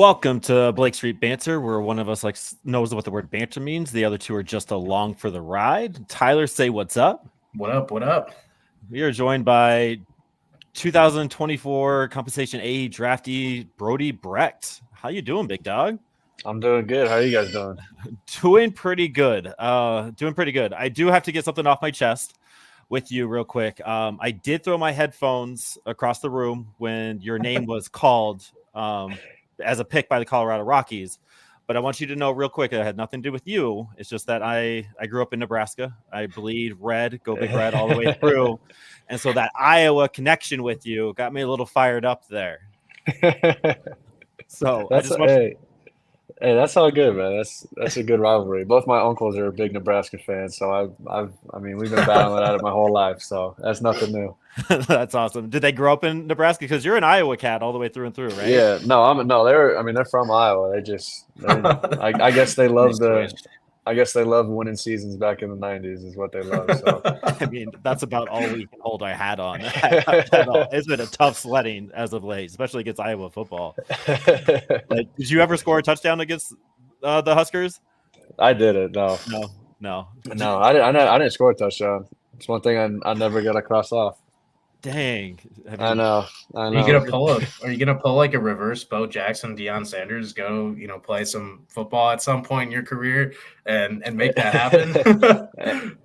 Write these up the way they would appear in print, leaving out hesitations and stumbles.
Welcome to Blake Street Banter, where one of us knows what the word banter means. The other two are just along for the ride. Tyler, say what's up. What up? What up? We are joined by 2024 Compensation A draftee Brody Brecht. How you doing, big dog? I'm doing good. How are you guys doing? Doing pretty good. I do have to get something off my chest with you real quick. I did throw my headphones across the room when your name was called as a pick by the Colorado Rockies. But I want you to know real quick, it had nothing to do with you. It's just that I grew up in Nebraska. I bleed red, go big red all the way through. And so that Iowa connection with you got me a little fired up there. So Hey, that's all good, man. That's a good rivalry. Both my uncles are big Nebraska fans, so I mean, we've been battling at it my whole life, so that's nothing new. That's awesome. Did they grow up in Nebraska? Because you're an Iowa cat all the way through and through, right? Yeah, no, they're from Iowa. I guess they love I guess they love winning seasons back in the 90s is what they love. So I mean, that's about all we can hold our hat on. It's been a tough sledding as of late, especially against Iowa football. Like, did you ever score a touchdown against the Huskers? I didn't. No. I didn't score a touchdown. It's one thing I never got to cross off. Dang. I know. Are you gonna pull like a reverse Bo Jackson, Deion Sanders, go, play some football at some point in your career and make that happen?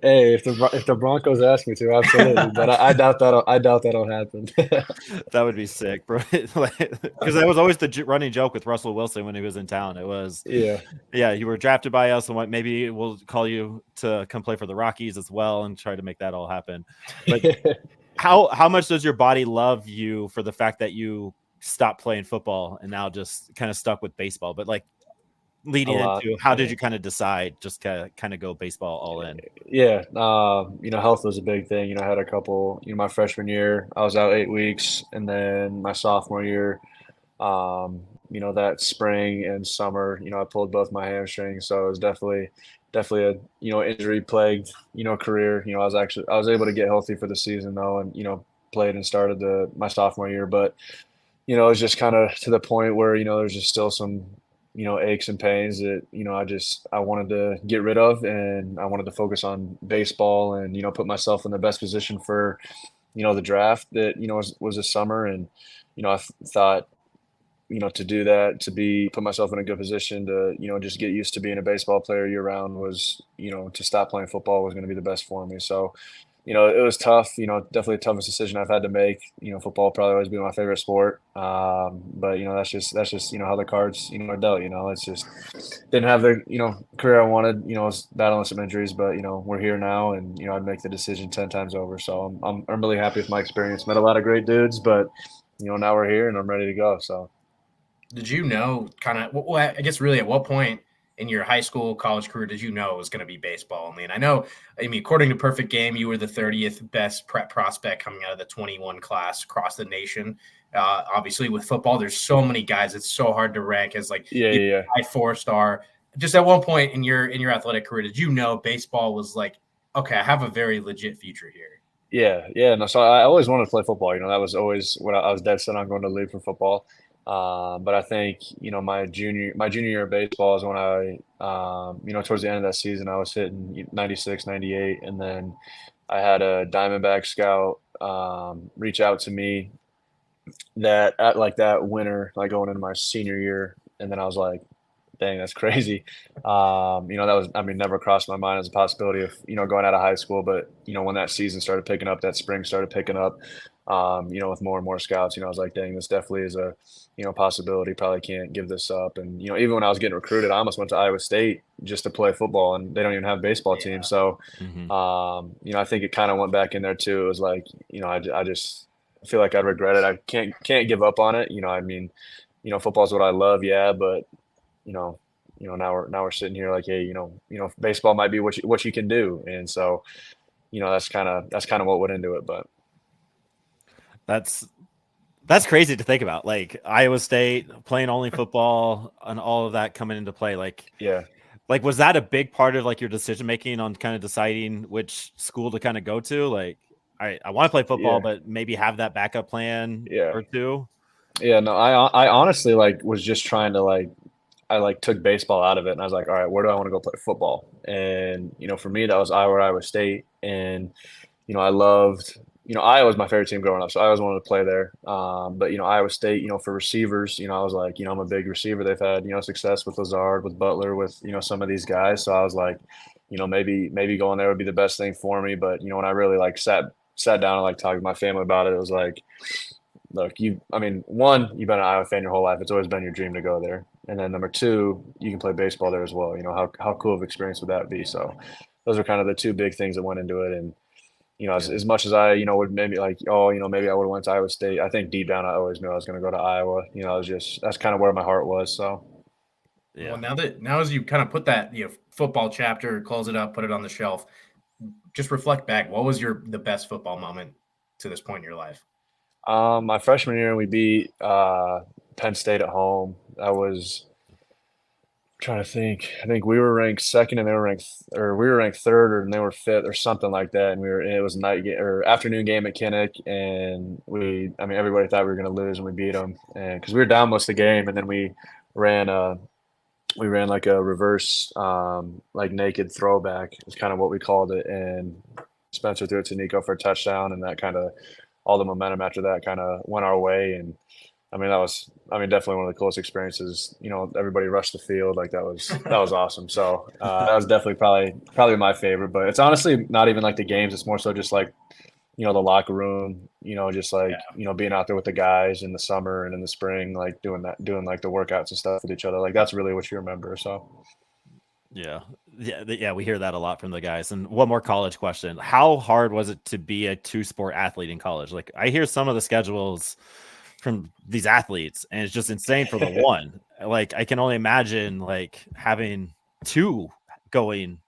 Hey, if the Broncos ask me to, absolutely. But I doubt that'll happen. That would be sick, bro. Because that was always the running joke with Russell Wilson when he was in town. It was you were drafted by us, and maybe we'll call you to come play for the Rockies as well and try to make that all happen. But How much does your body love you for the fact that you stopped playing football and now just kind of stuck with baseball? But like leading into how did you kind of decide just kind of go baseball all in? Yeah, health was a big thing. I had a couple. My freshman year I was out 8 weeks, and then my sophomore year, that spring and summer, I pulled both my hamstrings, so it was definitely a injury plagued career. I was able to get healthy for the season though, and played and started my sophomore year, but it was just kind of to the point where there's just still some aches and pains that I wanted to get rid of, and I wanted to focus on baseball and put myself in the best position for the draft that was this summer. And I thought to do that, put myself in a good position to, just get used to being a baseball player year round was, to stop playing football was going to be the best for me. So, it was tough, definitely the toughest decision I've had to make. Football will probably always be my favorite sport. But, that's just, how the cards, are dealt. It's just didn't have the, career I wanted, I was battling some injuries, but, we're here now, and, I'd make the decision 10 times over. So I'm really happy with my experience. Met a lot of great dudes, but, now we're here and I'm ready to go. So. Did you know kind of, well, I guess really at what point in your high school, college career did you know it was going to be baseball? I mean, according to Perfect Game, you were the 30th best prep prospect coming out of the 21 class across the nation. Obviously, with football, there's so many guys. It's so hard to rank as like high 4-star. Just at one point in your athletic career, did you know baseball was like, okay, I have a very legit future here? Yeah. No, so I always wanted to play football. That was always what I was dead set on going to league for football. But I think, my junior year of baseball is when towards the end of that season, I was hitting 96, 98. And then I had a Diamondback scout reach out to me that winter, like going into my senior year. And then I was like, dang, that's crazy. That was, never crossed my mind as a possibility of, going out of high school. But, when that season started picking up, that spring started picking up, with more and more scouts, I was like, dang, this definitely is a, possibility. Probably can't give this up. And, even when I was getting recruited, I almost went to Iowa State just to play football, and they don't even have a baseball team. So, I think it kind of went back in there too. It was like, I just feel like I regret it. I can't give up on it. Football is what I love. Yeah. But, now we're sitting here like, hey, baseball might be what you can do. And so, that's kind of what went into it. But that's crazy to think about. Like Iowa State playing only football and all of that coming into play. Like, yeah. Like, was that a big part of like your decision making on kind of deciding which school to kind of go to? Like, I want to play football, but maybe have that backup plan or two. Yeah, no, I honestly like was just trying to like I like took baseball out of it and I was like, all right, where do I want to go play football? And for me that was Iowa State, and I loved Iowa was my favorite team growing up, so I always wanted to play there. But Iowa State, for receivers, I was like, I'm a big receiver. They've had success with Lazard, with Butler, with some of these guys. So I was like, maybe going there would be the best thing for me. But when I really like sat down and like talked to my family about it, it was like, look, one, you've been an Iowa fan your whole life. It's always been your dream to go there. And then number two, you can play baseball there as well. How cool of an experience would that be? So those are kind of the two big things that went into it. And as much as I, would maybe like, oh, maybe I would have went to Iowa State. I think deep down, I always knew I was going to go to Iowa. That's kind of where my heart was. So, yeah. Well, now as you kind of put that, football chapter, close it up, put it on the shelf, just reflect back. What was the best football moment to this point in your life? My freshman year, we beat Penn State at home. That was trying to think. I think we were ranked second, and we were ranked third, and they were fifth, or something like that. And it was a night game or afternoon game at Kinnick, and everybody thought we were going to lose, and we beat them, and because we were down most of the game, and then we ran like a reverse, like naked throwback. Is kind of what we called it, and Spencer threw it to Nico for a touchdown, and that kind of all the momentum after that kind of went our way, and that was definitely one of the coolest experiences. Everybody rushed the field, like that was awesome. So that was definitely probably my favorite. But it's honestly not even like the games. It's more so just like the locker room. Just like being out there with the guys in the summer and in the spring, like doing like the workouts and stuff with each other. Like that's really what you remember. So. Yeah. We hear that a lot from the guys. And one more college question: how hard was it to be a two-sport athlete in college? Like I hear some of the schedules from these athletes, and it's just insane for the one. Like I can only imagine like having two going.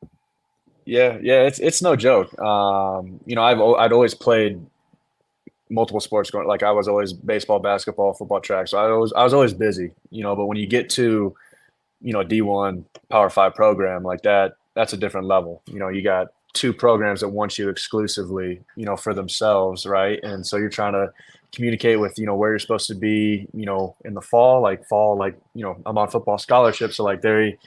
Yeah, it's no joke. I'd always played multiple sports going. Like I was always baseball, basketball, football, track. So I was always busy. But when you get to D1 Power 5 program like that's a different level. You got two programs that want you exclusively, for themselves, right? And so you're trying to communicate with, where you're supposed to be, in the fall, I'm on football scholarship. So like they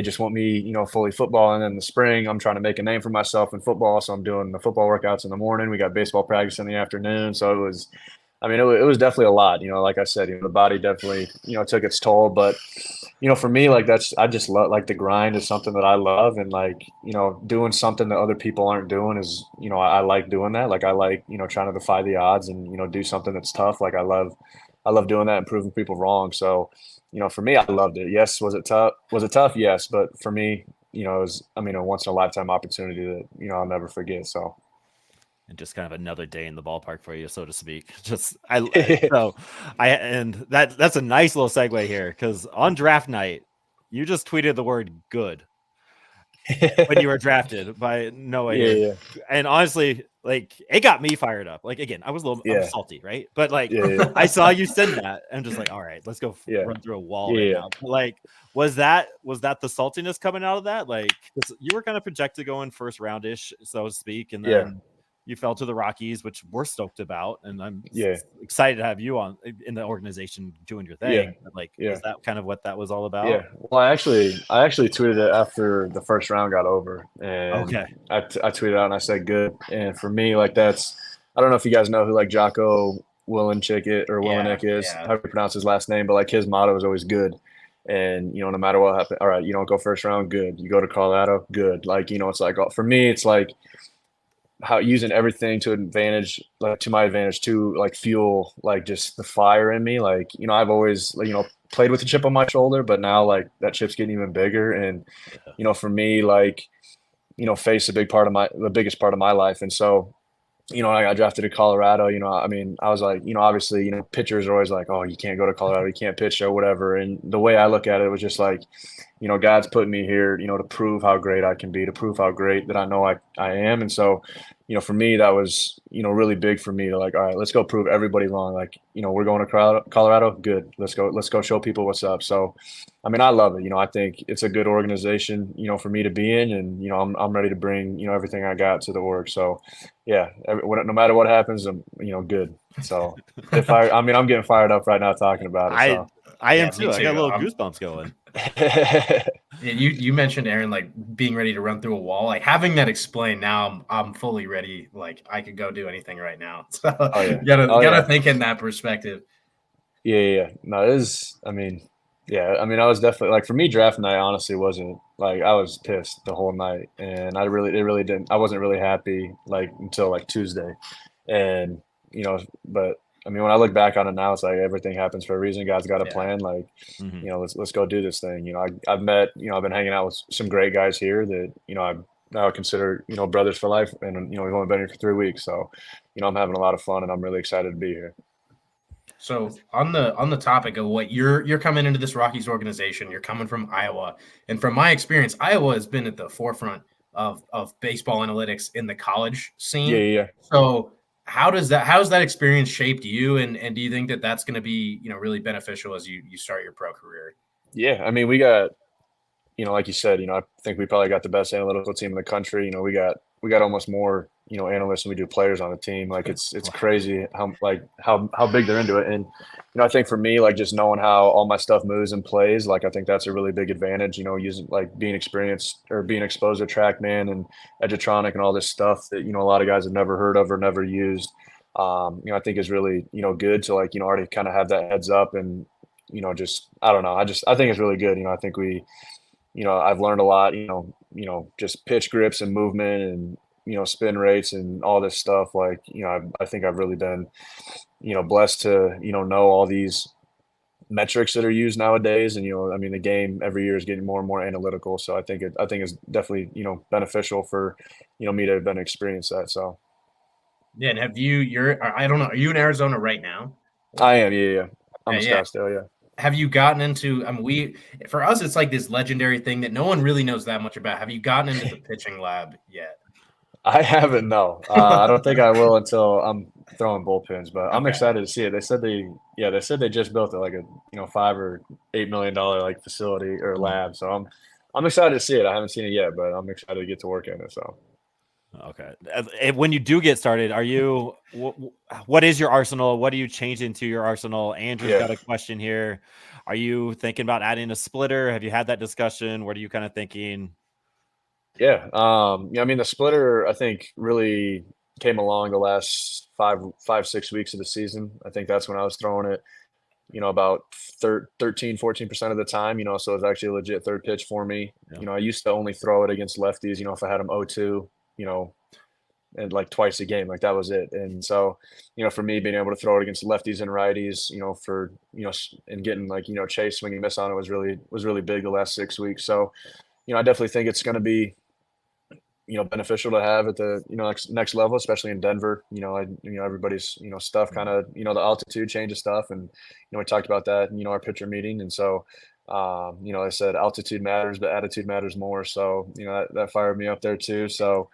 just want me, fully football. And then in the spring, I'm trying to make a name for myself in football. So I'm doing the football workouts in the morning. We got baseball practice in the afternoon. So it was definitely a lot, like I said, the body definitely, took its toll, but for me, like I just love, like the grind is something that I love, and like, doing something that other people aren't doing is, I like doing that. Like I like, trying to defy the odds and, do something that's tough. Like I love doing that and proving people wrong. So, for me, I loved it. Yes. Was it tough? Yes. But for me, it was, a once in a lifetime opportunity that, I'll never forget. So. And just kind of another day in the ballpark for you, so to speak. And that's a nice little segue here, because on draft night, you just tweeted the word "good" when you were drafted by Noah here. Yeah. And honestly, like it got me fired up. Like again, I was I'm salty, right? But like I saw you send that, and I'm just like, all right, let's go run through a wall right now. But like, was that the saltiness coming out of that? Like, 'cause you were kind of projected going first roundish, so to speak, and then you fell to the Rockies, which we're stoked about, and I'm excited to have you in the organization doing your thing. But like, is that kind of what that was all about? Yeah. Well, I actually tweeted it after the first round got over, and I tweeted out and I said good. And for me, like I don't know if you guys know who like Jocko Willenick is, how you pronounce his last name, but like his motto is always good. And no matter what happens, all right, you don't go first round, good. You go to Colorado, good. Like it's like for me, it's like how using everything to advantage, like to my advantage to like fuel like just the fire in me. Like I've always played with a chip on my shoulder, but now like that chip's getting even bigger. And for me, like faith's the biggest part of my life. And so I got drafted to Colorado. I was like, obviously, pitchers are always like, oh, you can't go to Colorado, you can't pitch or whatever. And the way I look at it was just like, God's put me here, to prove how great I can be, to prove how great that I know I am. And so, for me, that was, really big for me to like, all right, let's go prove everybody wrong. Like, we're going to Colorado. Good. Let's go show people what's up. So, I mean, I love it. I think it's a good organization, for me to be in, and, I'm ready to bring, everything I got to the org. So yeah, no matter what happens, I'm, good. So I'm getting fired up right now talking about it. So. I am too. I got a little goosebumps going. You mentioned, Aaron, like being ready to run through a wall. Like having that explained, now I'm fully ready. Like I could go do anything right now. So you gotta think in that perspective. Yeah. No, it is. I mean, yeah. I mean, I was definitely like, for me, draft night honestly wasn't like, I was pissed the whole night, and it really didn't. I wasn't really happy like until like Tuesday, and but. I mean, when I look back on it now, it's like everything happens for a reason. God's got a plan. Like, let's go do this thing. I've met, I've been hanging out with some great guys here that, I now consider, brothers for life. And, we've only been here for 3 weeks. So, I'm having a lot of fun, and I'm really excited to be here. So on the topic of what you're coming into this Rockies organization, you're coming from Iowa. And from my experience, Iowa has been at the forefront of baseball analytics in the college scene. Yeah. So how's that experience shaped you, and do you think that that's going to be really beneficial as you start your pro career? Yeah, I mean, we got like you said, I think we probably got the best analytical team in the country. We got almost more analysts than we do players on the team. Like it's crazy how big they're into it. And I think for me, like just knowing how all my stuff moves and plays, like I think that's a really big advantage. Using like being experienced or being exposed to TrackMan and Edgertronic and all this stuff that a lot of guys have never heard of or never used. I think is really good to like already kind of have that heads up, and just I don't know. I think it's really good. I think we. I've learned a lot, just pitch grips and movement and, spin rates and all this stuff. Like, I think I've really been, blessed to, know all these metrics that are used nowadays. And, I mean, the game every year is getting more and more analytical. So I think it's definitely, beneficial for, me to have been experienced that. So. Yeah. And I don't know, are you in Arizona right now? I am. Yeah. I'm in Scottsdale. Yeah. Have you gotten into, for us, it's like this legendary thing that no one really knows that much about. Have you gotten into the pitching lab yet? I haven't, no. I don't think I will until I'm throwing bullpens, but I'm excited to see it. They said they just built it like a, $5 or $8 million like facility or lab. So I'm excited to see it. I haven't seen it yet, but I'm excited to get to work in it. So. Okay. When you do get started, what is your arsenal? What do you change into your arsenal? Andrew's got a question here. Are you thinking about adding a splitter? Have you had that discussion? What are you kind of thinking? Yeah. I mean, the splitter, I think, really came along the last 6 weeks of the season. I think that's when I was throwing it, about 13-14% of the time, so it was actually a legit third pitch for me. Yeah. I used to only throw it against lefties, if I had them 0-2. And like twice a game, like that was it. And so, for me, being able to throw it against lefties and righties, and getting like, chase swing and miss on it was really big the last 6 weeks. So, I definitely think it's going to be, beneficial to have at the, next level, especially in Denver. Everybody's, stuff kind of, the altitude changes stuff. And, we talked about that in, our pitcher meeting. And so, I said altitude matters, but attitude matters more. So, that fired me up there too. So,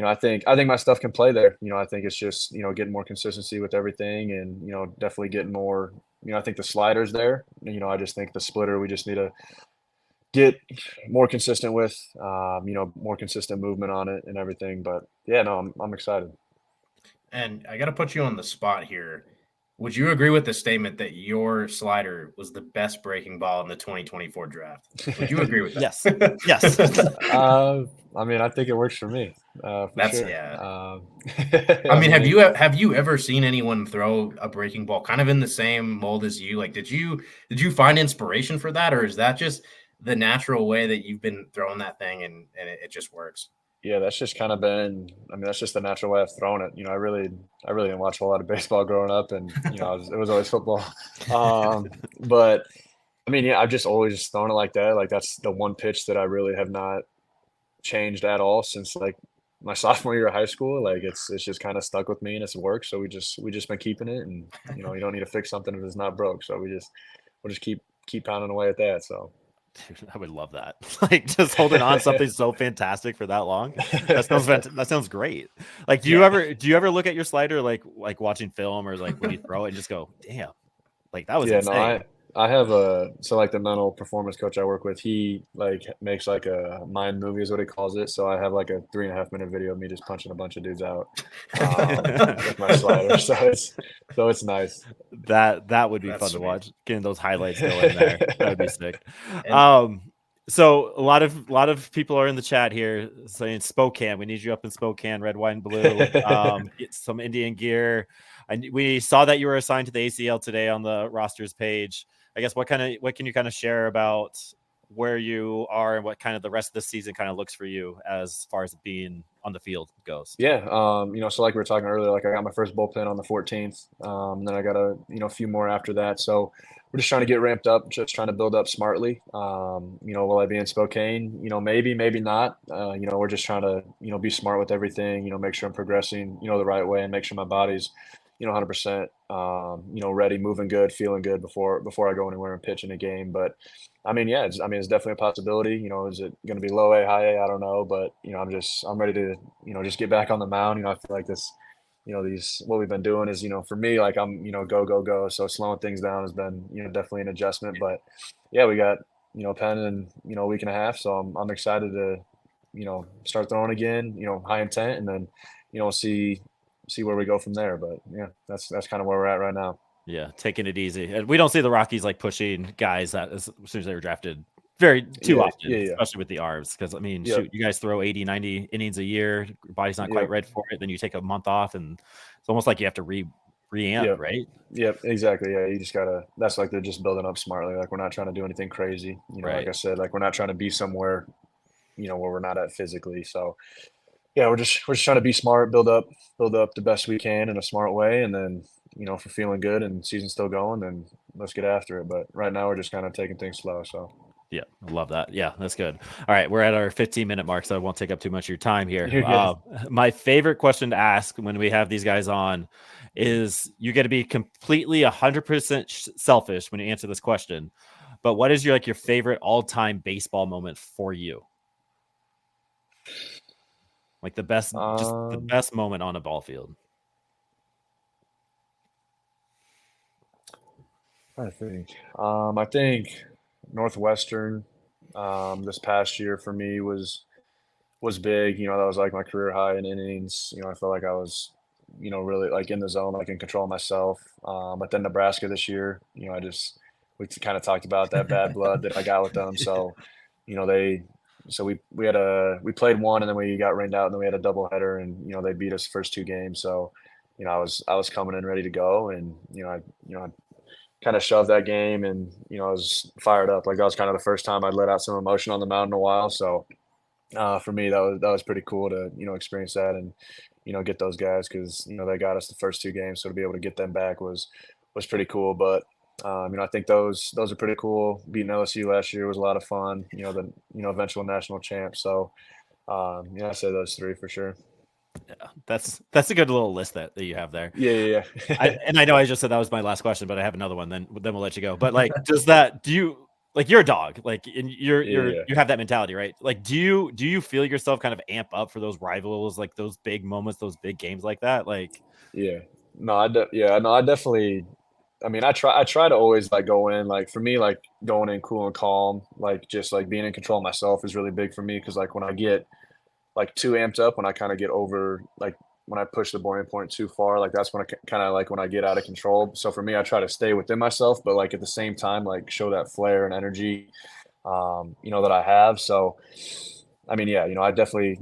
I think my stuff can play there. I think it's just, getting more consistency with everything, and, definitely getting more, I think the slider's there. I just think the splitter, we just need to get more consistent with, more consistent movement on it and everything. But yeah, no, I'm excited. And I got to put you on the spot here. Would you agree with the statement that your slider was the best breaking ball in the 2024 draft? Would you agree with that? Yes. I mean, I think it works for me. That's sure. Yeah. I mean, have you ever seen anyone throw a breaking ball kind of in the same mold as you? Like, did you find inspiration for that, or is that just the natural way that you've been throwing that thing and it just works? Yeah, that's just kind of been, I mean, that's just the natural way I've thrown it. I really didn't watch a lot of baseball growing up, and, it was always football. But I mean, yeah, I've just always thrown it like that. Like that's the one pitch that I really have not changed at all since like my sophomore year of high school. Like it's just kind of stuck with me, and it's worked. So we just been keeping it, and, you don't need to fix something if it's not broke. So we'll just keep pounding away at that. So. Dude, I would love that. Like just holding on something so fantastic for that long. That sounds great. Like, do you ever look at your slider like watching film or like when you throw it and just go, damn, like that was insane. No, I have so like the mental performance coach I work with, he like makes like a mind movie is what he calls it. So I have like a 3.5 minute video of me just punching a bunch of dudes out with my slider. So it's nice. That would be fun to watch. Getting those highlights going there. That would be sick. So a lot of people are in the chat here saying Spokane. We need you up in Spokane, red, white, and blue. Get some Indian gear. We saw that you were assigned to the ACL today on the rosters page. I guess what can you kind of share about where you are and what kind of the rest of the season kind of looks for you as far as being on the field goes? Yeah. So like we were talking earlier, like I got my first bullpen on the 14th. And then I got a few more after that. So we're just trying to get ramped up, just trying to build up smartly. Will I be in Spokane? Maybe not. We're just trying to, be smart with everything, make sure I'm progressing, the right way and make sure my body's, 100%, ready, moving good, feeling good before I go anywhere and pitch in a game. But it's definitely a possibility. Is it going to be low A, high A? I don't know, but I'm ready to, just get back on the mound. I feel like this, what we've been doing is, for me, like I'm, go. So slowing things down has been, definitely an adjustment. But yeah, we got, Penn in, a week and a half. So I'm excited to, start throwing again, high intent, and then, see where we go from there. But yeah, that's kind of where we're at right now. Yeah, taking it easy. And we don't see the Rockies like pushing guys that as soon as they were drafted too often, especially with the arms. Because shoot, you guys throw 80, 90 innings a year, your body's not quite ready for it. Then you take a month off, and it's almost like you have to re-amp, right? Yep, exactly. Yeah, you just gotta. That's like they're just building up smartly. Like we're not trying to do anything crazy. Like I said, like we're not trying to be somewhere, where we're not at physically. So yeah, we're just trying to be smart, build up the best we can in a smart way, and then if we're feeling good and season's still going, then let's get after it. But right now we're just kind of taking things slow. So yeah, I love that. Yeah, that's good. All right, we're at our 15-minute mark, so I won't take up too much of your time here. My favorite question to ask when we have these guys on is you get to be completely 100% selfish when you answer this question. But what is your favorite all-time baseball moment for you? Like the best, just the best moment on a ball field. I think Northwestern this past year for me was big. That was like my career high in innings. I felt like I was, really like in the zone, like in control of myself. But then Nebraska this year, we kind of talked about that bad blood that I got with them. So, we played one and then we got rained out and then we had a doubleheader and they beat us the first two games. So, I was coming in ready to go and I kind of shoved that game and I was fired up. Like that was kind of the first time I'd let out some emotion on the mound in a while. So for me that was pretty cool to experience that and get those guys because they got us the first two games. So to be able to get them back was pretty cool. But I think those are pretty cool. Beating LSU last year was a lot of fun. The eventual national champ. So I say those three for sure. Yeah, that's a good little list that you have there. Yeah. I know I just said that was my last question, but I have another one. Then we'll let you go. But do you you're a dog, and you have that mentality, right? Like, do you feel yourself kind of amp up for those rivals, like those big moments, those big games like that? I definitely. I try to always go in, for me, going in cool and calm, just being in control of myself is really big for me. Cause when I get too amped up, when I kind of get over, when I push the boiling point too far, that's when I kind of when I get out of control. So for me, I try to stay within myself, but at the same time, show that flair and energy, that I have. So, I definitely,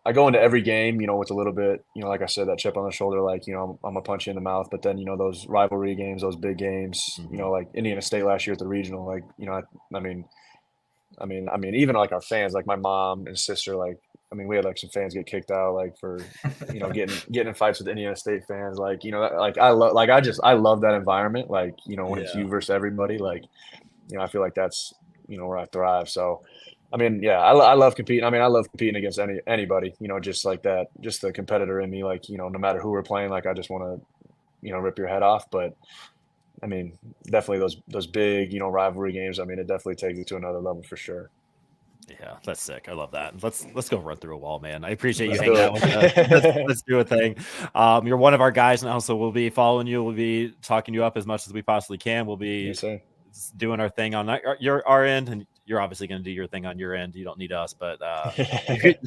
I go into every game, with a little bit, like I said, that chip on the shoulder, I'm gonna punch you in the mouth. But then, those rivalry games, those big games, like Indiana State last year at the regional, even our fans, my mom and sister, we had some fans get kicked out, for, getting in fights with Indiana State fans, I love that environment, when it's you versus everybody, I feel like that's, where I thrive. So, I love competing. I love competing against anybody, just like that, just the competitor in me, no matter who we're playing, I just want to, rip your head off. But, I mean, definitely those big, rivalry games. I mean, it definitely takes you to another level for sure. Yeah, that's sick. I love that. Let's go run through a wall, man. I appreciate you Let's hanging do out with it. us. Let's do a thing. You're one of our guys now, so we'll be following you. We'll be talking you up as much as we possibly can. We'll be Yes, sir. doing our thing on our end, and you're obviously going to do your thing on your end. You don't need us, but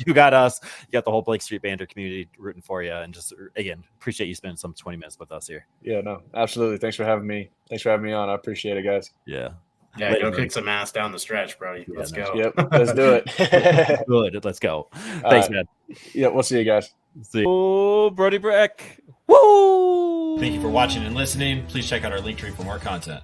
you got us. You got the whole Blake Street Banter community rooting for you, and just again appreciate you spending some 20 minutes with us here. Yeah, no, absolutely. Thanks for having me. Thanks for having me on. I appreciate it, guys. Yeah. Yeah, Later, go buddy. kick some ass down the stretch, Brody. Yeah, Let's no. go. Yep, let's do it. Good. Let's go. Thanks, man. Yeah, we'll see you guys. See you. Oh, Brody Brecht. Woo! Thank you for watching and listening. Please check out our link tree for more content.